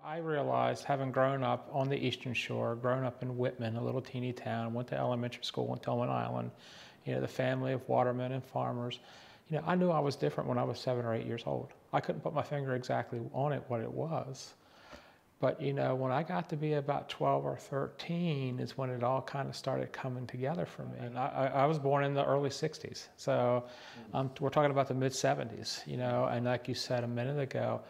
I realized, having grown up on the Eastern Shore, grown up in Wittman, a little teeny town, went to elementary school on Tillman Island, the family of watermen and farmers, I knew I was different when I was 7 or 8 years old. I couldn't put my finger exactly on it, what it was. But, when I got to be about 12 or 13 is when it all kind of started coming together for me. And I was born in the early 60s. So we're talking about the mid-70s, and like you said a minute ago,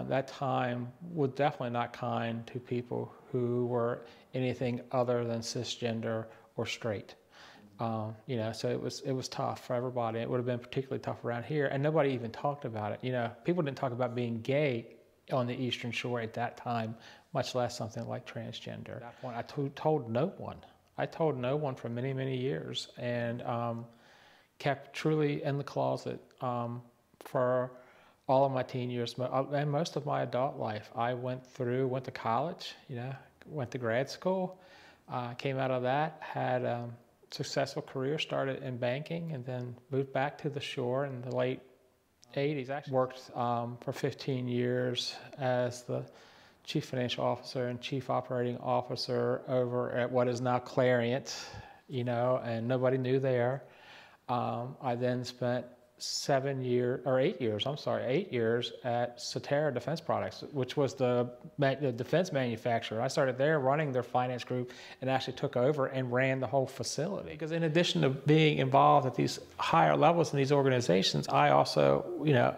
that time was definitely not kind to people who were anything other than cisgender or straight. So it was tough for everybody. It would have been particularly tough around here, and nobody even talked about it. People didn't talk about being gay on the Eastern Shore at that time, much less something like transgender. At that point, I told no one. I told no one for many, many years, and kept truly in the closet for all of my teen years and most of my adult life. I went to college, went to grad school, came out of that, had a successful career, started in banking, and then moved back to the shore in the late 80s. Actually worked for 15 years as the chief financial officer and chief operating officer over at what is now Qlarant, and nobody knew there. I then spent 8 years at Sotera Defense Products, which was the defense manufacturer. I started there running their finance group and actually took over and ran the whole facility. Because in addition to being involved at these higher levels in these organizations, I also,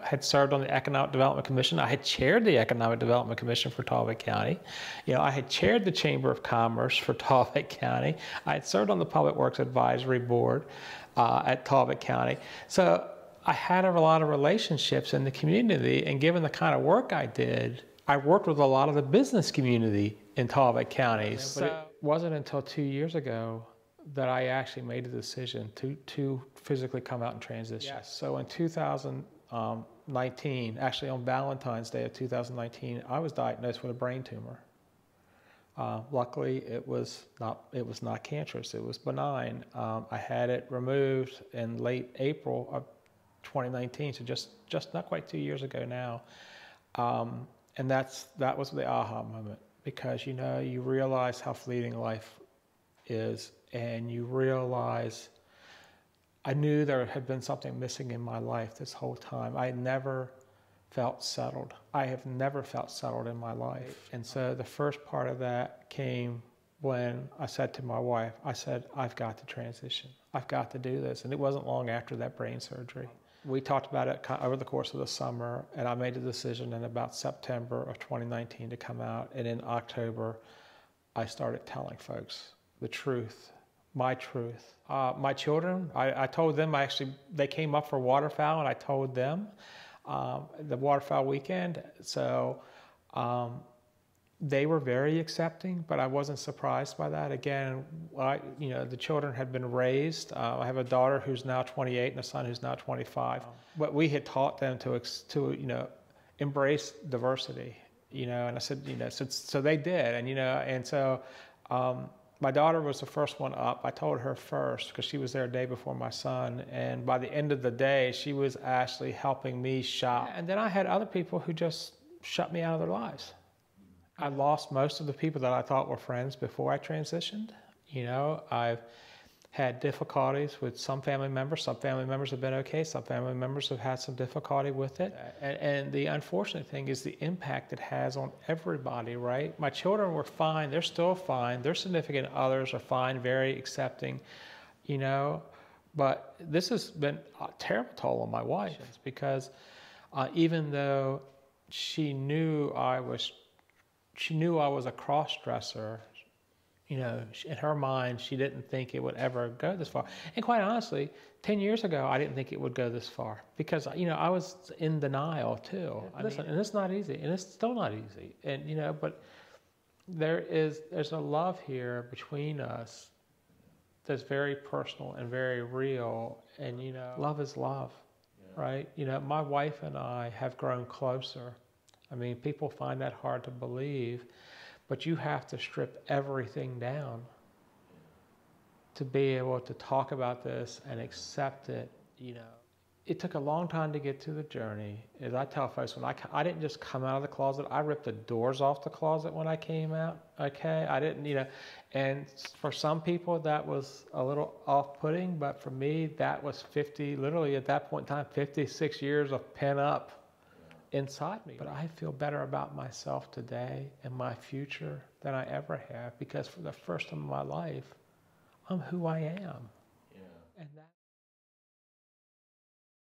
had served on the Economic Development Commission. I had chaired the Economic Development Commission for Talbot County. I had chaired the Chamber of Commerce for Talbot County. I had served on the Public Works Advisory Board at Talbot County. So I had a lot of relationships in the community, and given the kind of work I did, I worked with a lot of the business community in Talbot County. But it wasn't until 2 years ago that I actually made the decision to physically come out and transition. Yes. So in 2019, actually on Valentine's Day of 2019, I was diagnosed with a brain tumor. Luckily, it was not cancerous. It was benign. I had it removed in late April of 2019, so just not quite 2 years ago now, and that was the aha moment, because you realize how fleeting life is, and you realize I knew there had been something missing in my life this whole time. I had never felt settled. I have never felt settled in my life, and so the first part of that came when I said to my wife, I've got to transition. I've got to do this, and it wasn't long after that brain surgery. We talked about it over the course of the summer, and I made a decision in about September of 2019 to come out. And in October, I started telling folks the truth, my truth. My children, I told them, they came up for waterfowl, and I told them the waterfowl weekend. So they were very accepting, but I wasn't surprised by that. Again, the children had been raised. I have a daughter who's now 28 and a son who's now 25. But we had taught them to embrace diversity, and I said, so they did, and so my daughter was the first one up. I told her first because she was there a day before my son, and by the end of the day, she was actually helping me shop. And then I had other people who just shut me out of their lives. I lost most of the people that I thought were friends before I transitioned. I've had difficulties with some family members. Some family members have been okay. Some family members have had some difficulty with it. And the unfortunate thing is the impact it has on everybody, right? My children were fine. They're still fine. Their significant others are fine, very accepting, But this has been a terrible toll on my wife, because even though she knew I was a cross-dresser, in her mind, she didn't think it would ever go this far. And quite honestly, 10 years ago, I didn't think it would go this far, because, I was in denial too. Listen, and it's not easy, and it's still not easy. And, but there's a love here between us that's very personal and very real. And, love is love, right? My wife and I have grown closer. I mean, people find that hard to believe, but you have to strip everything down to be able to talk about this and accept it, it took a long time to get to the journey. As I tell folks, when I didn't just come out of the closet, I ripped the doors off the closet when I came out, okay? I didn't, and for some people that was a little off-putting, but for me, that was literally at that point in time, 56 years of pent up inside me. But I feel better about myself today and my future than I ever have, because for the first time in my life, I'm who I am. Yeah. And that